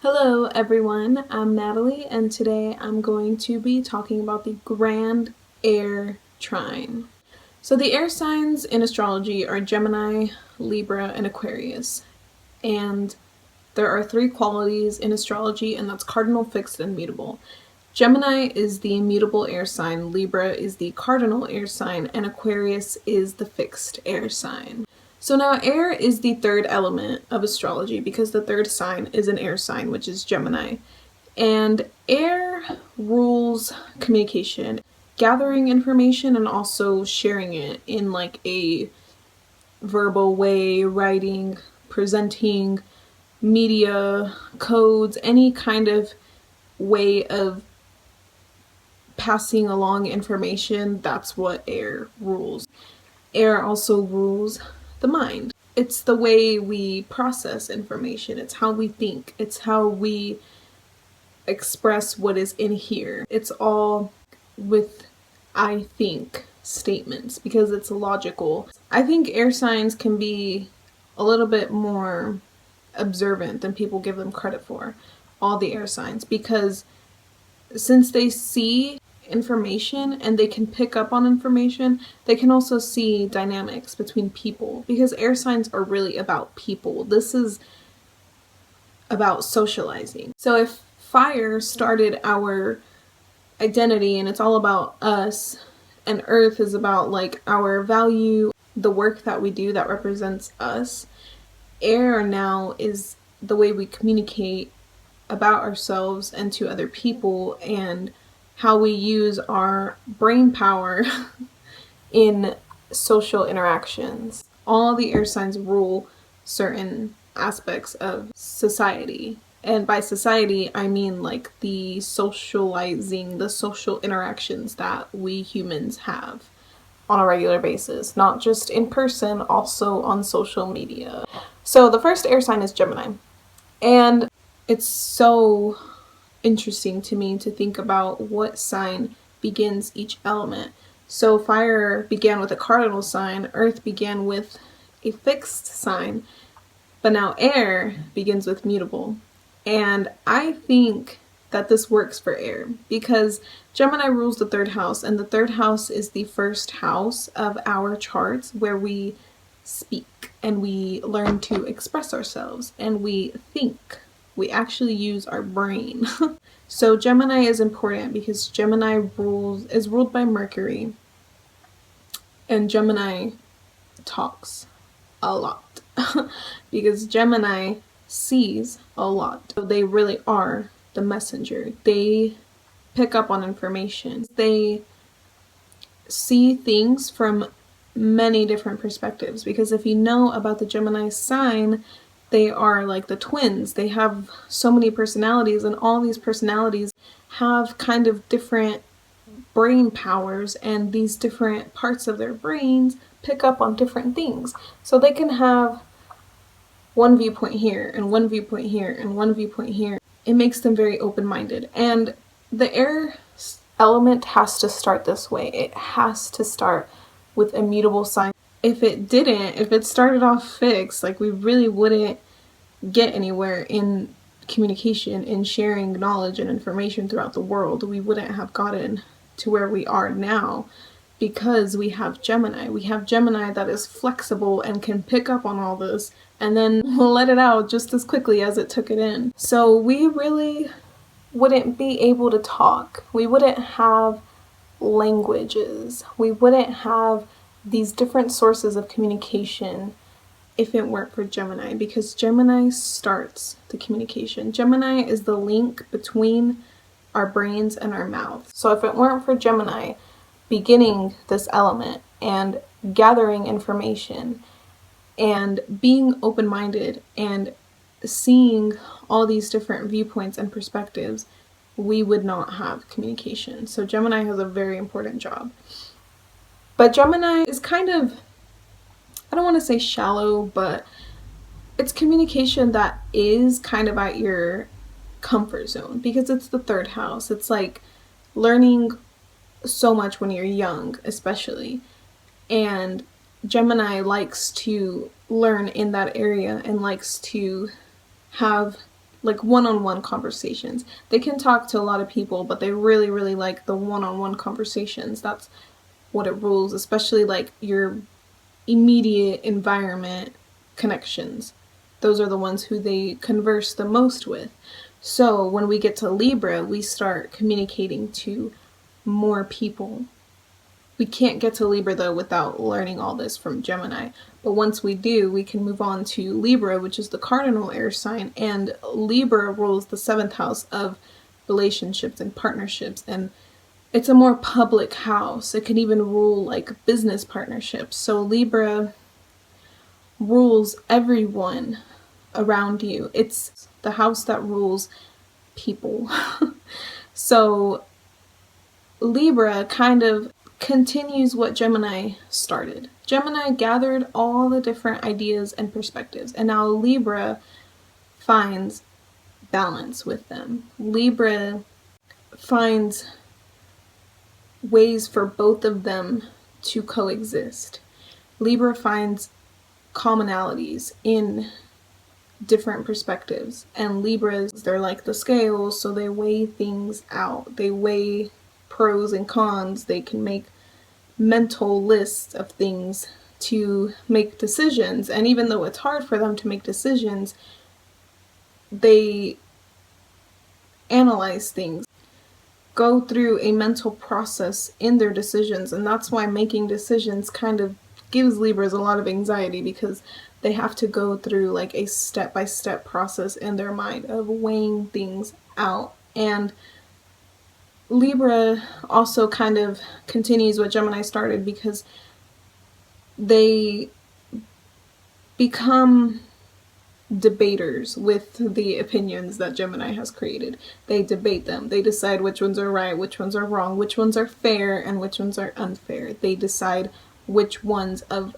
Hello everyone, I'm Natalie and today I'm going to be talking about the grand air trine. So the air signs in astrology are Gemini, Libra, and Aquarius. And there are three qualities in astrology, and that's cardinal, fixed, and mutable. Gemini is the immutable air sign, Libra is the cardinal air sign, and Aquarius is the fixed air sign. So now air is the third element of astrology because the third sign is an air sign, which is Gemini. And air rules communication, gathering information and also sharing it in like a verbal way, writing, presenting, media, codes, any kind of way of passing along information. That's what air rules. Air also rules the mind. It's the way we process information. It's how we think. It's how we express what is in here. It's all with I think statements because it's logical. I think air signs can be a little bit more observant than people give them credit for, all the air signs, because since they see information and they can pick up on information, they can also see dynamics between people because air signs are really about people. This is about socializing. So if fire started our identity and it's all about us, and earth is about like our value, the work that we do that represents us, air now is the way we communicate about ourselves and to other people and how we use our brain power in social interactions. All the air signs rule certain aspects of society. And by society, I mean like the socializing, the social interactions that we humans have on a regular basis, not just in person, also on social media. So the first air sign is Gemini. And it's so interesting to me to think about what sign begins each element. So fire began with a cardinal sign, earth began with a fixed sign, but now air begins with mutable. And I think that this works for air because Gemini rules the third house, and the third house is the first house of our charts where we speak and we learn to express ourselves and we think. We actually use our brain. So Gemini is important because Gemini is ruled by Mercury, and Gemini talks a lot because Gemini sees a lot. So they really are the messenger. They pick up on information. They see things from many different perspectives because if you know about the Gemini sign, they are like the twins. They have so many personalities, and all these personalities have kind of different brain powers, and these different parts of their brains pick up on different things. So they can have one viewpoint here, and one viewpoint here, and one viewpoint here. It makes them very open-minded. And the air element has to start this way. It has to start with a mutable sign. If it didn't, if it started off fixed, like we really wouldn't get anywhere in communication, in sharing knowledge and information throughout the world. We wouldn't have gotten to where we are now because we have Gemini. We have Gemini that is flexible and can pick up on all this and then let it out just as quickly as it took it in. So we really wouldn't be able to talk. We wouldn't have languages. We wouldn't have these different sources of communication if it weren't for Gemini, because Gemini starts the communication. Gemini is the link between our brains and our mouths. So if it weren't for Gemini beginning this element and gathering information and being open-minded and seeing all these different viewpoints and perspectives, we would not have communication. So Gemini has a very important job. But Gemini is kind of, I don't want to say shallow, but it's communication that is kind of at your comfort zone because it's the third house. It's like learning so much when you're young, especially. And Gemini likes to learn in that area and likes to have like one-on-one conversations. They can talk to a lot of people, but they really, really like the one-on-one conversations. That's what it rules, especially like your immediate environment connections. Those are the ones who they converse the most with. So when we get to Libra, we start communicating to more people. We can't get to Libra though without learning all this from Gemini. But once we do, we can move on to Libra, which is the cardinal air sign. And Libra rules the 7th house of relationships and partnerships. And it's a more public house. It can even rule like business partnerships. So Libra rules everyone around you. It's the house that rules people. So Libra kind of continues what Gemini started. Gemini gathered all the different ideas and perspectives, and now Libra finds balance with them. Libra finds ways for both of them to coexist. Libra finds commonalities in different perspectives, and Libras, they're like the scales, so they weigh things out. They weigh pros and cons. They can make mental lists of things to make decisions, and even though it's hard for them to make decisions, they analyze things, go through a mental process in their decisions, and that's why making decisions kind of gives Libras a lot of anxiety, because they have to go through like a step-by-step process in their mind of weighing things out. And Libra also kind of continues what Gemini started, because they become debaters with the opinions that Gemini has created. They debate them. They decide which ones are right, which ones are wrong, which ones are fair, and which ones are unfair. They decide which ones of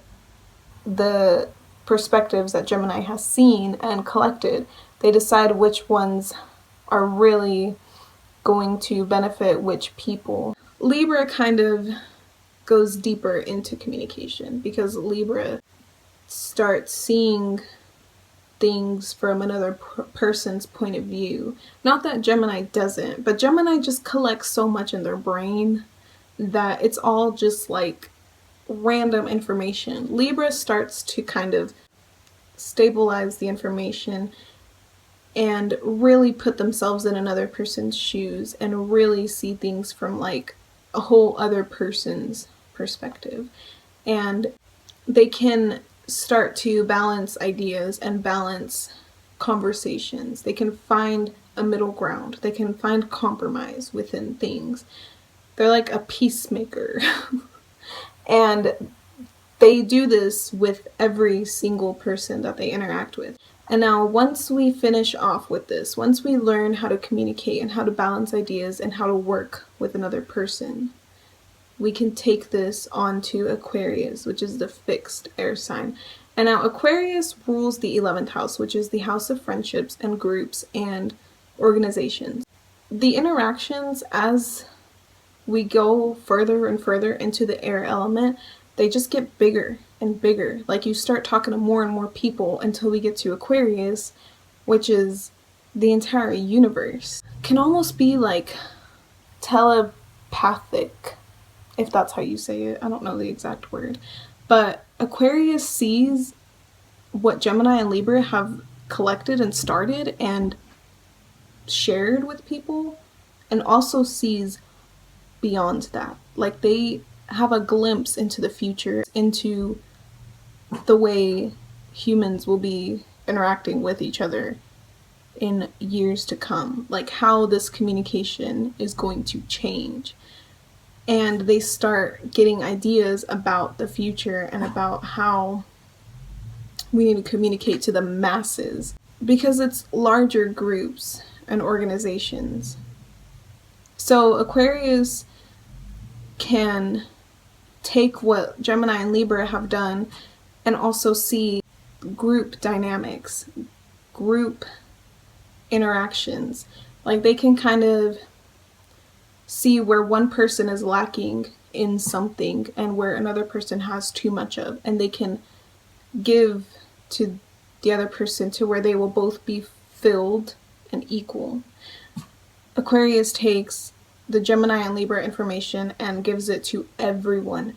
the perspectives that Gemini has seen and collected, they decide which ones are really going to benefit which people. Libra kind of goes deeper into communication, because Libra starts seeing things from another person's point of view. Not that Gemini doesn't, but Gemini just collects so much in their brain that it's all just like random information. Libra starts to kind of stabilize the information and really put themselves in another person's shoes and really see things from like a whole other person's perspective. And they can start to balance ideas and balance conversations. They can find a middle ground. They can find compromise within things. They're like a peacemaker. And they do this with every single person that they interact with. And now once we finish off with this, once we learn how to communicate and how to balance ideas and how to work with another person, we can take this on to Aquarius, which is the fixed air sign. And now Aquarius rules the 11th house, which is the house of friendships and groups and organizations. The interactions, as we go further and further into the air element, they just get bigger and bigger. Like you start talking to more and more people until we get to Aquarius, which is the entire universe. Can almost be like telepathic, if that's how you say it. I don't know the exact word. But Aquarius sees what Gemini and Libra have collected and started and shared with people, and also sees beyond that. Like they have a glimpse into the future, into the way humans will be interacting with each other in years to come, like how this communication is going to change. And they start getting ideas about the future and about how we need to communicate to the masses, because it's larger groups and organizations. So Aquarius can take what Gemini and Libra have done and also see group dynamics, group interactions. Like they can kind of see where one person is lacking in something and where another person has too much of, and they can give to the other person to where they will both be filled and equal. Aquarius takes the Gemini and Libra information and gives it to everyone,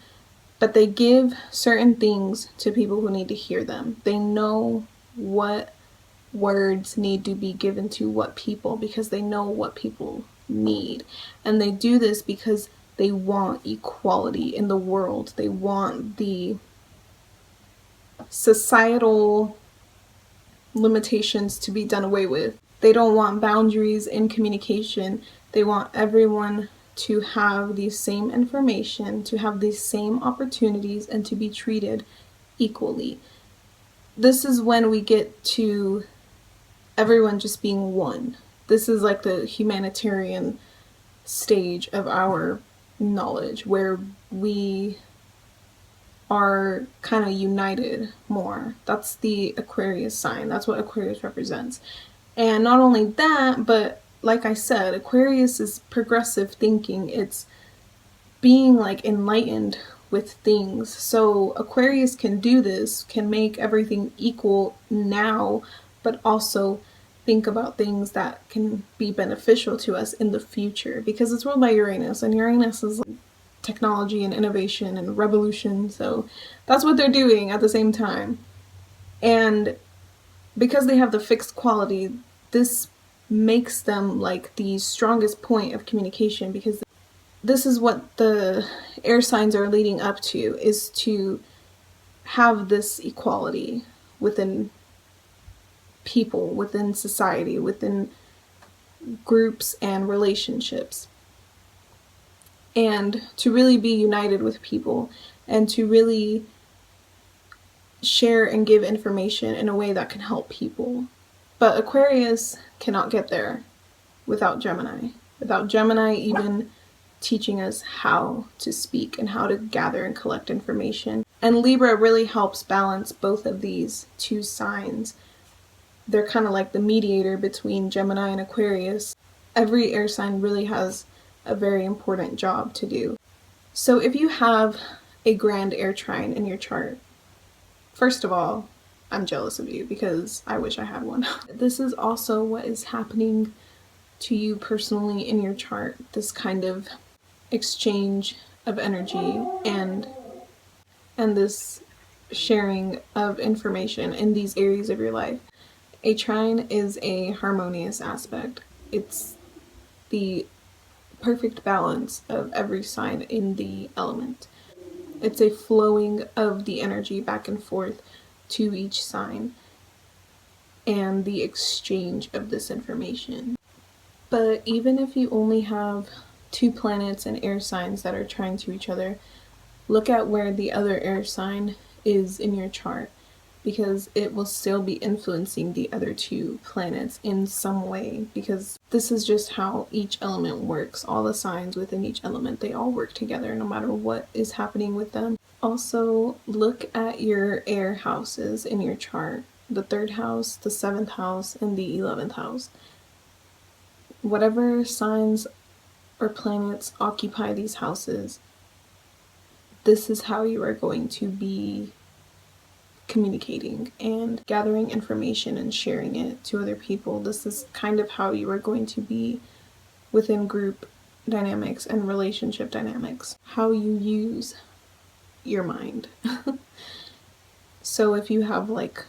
but they give certain things to people who need to hear them. They know what words need to be given to what people because they know what people need. And they do this because they want equality in the world. They want the societal limitations to be done away with. They don't want boundaries in communication. They want everyone to have the same information, to have the same opportunities, and to be treated equally. This is when we get to everyone just being one. This is like the humanitarian stage of our knowledge where we are kind of united more. That's the Aquarius sign. That's what Aquarius represents. And not only that, but like I said, Aquarius is progressive thinking. It's being like enlightened with things. So Aquarius can do this, can make everything equal now, but also think about things that can be beneficial to us in the future, because it's ruled by Uranus, and Uranus is like technology and innovation and revolution, so that's what they're doing at the same time. And because they have the fixed quality, this makes them like the strongest point of communication, because this is what the air signs are leading up to, is to have this equality within people, within society, within groups and relationships, and to really be united with people and to really share and give information in a way that can help people. But Aquarius cannot get there without Gemini. Without Gemini even teaching us how to speak and how to gather and collect information. And Libra really helps balance both of these two signs. They're kind of like the mediator between Gemini and Aquarius. Every air sign really has a very important job to do. So if you have a grand air trine in your chart, first of all, I'm jealous of you because I wish I had one. This is also what is happening to you personally in your chart, this kind of exchange of energy and this sharing of information in these areas of your life. A trine is a harmonious aspect. It's the perfect balance of every sign in the element. It's a flowing of the energy back and forth to each sign and the exchange of this information. But even if you only have two planets and air signs that are trine to each other, look at where the other air sign is in your chart, because it will still be influencing the other two planets in some way, because this is just how each element works. All the signs within each element, they all work together no matter what is happening with them. Also, look at your air houses in your chart. The 3rd house, the 7th house, and the 11th house. Whatever signs or planets occupy these houses, this is how you are going to be communicating and gathering information and sharing it to other people. This is kind of how you are going to be within group dynamics and relationship dynamics, how you use your mind. So if you have like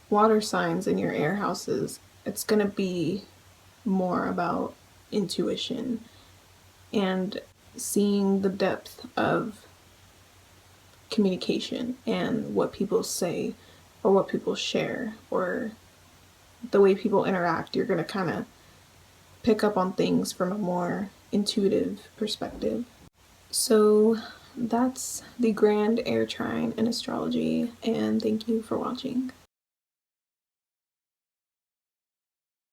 water signs in your air houses, it's going to be more about intuition and seeing the depth of communication and what people say or what people share or the way people interact. You're going to kind of pick up on things from a more intuitive perspective. So that's the grand air trine in astrology, and thank you for watching.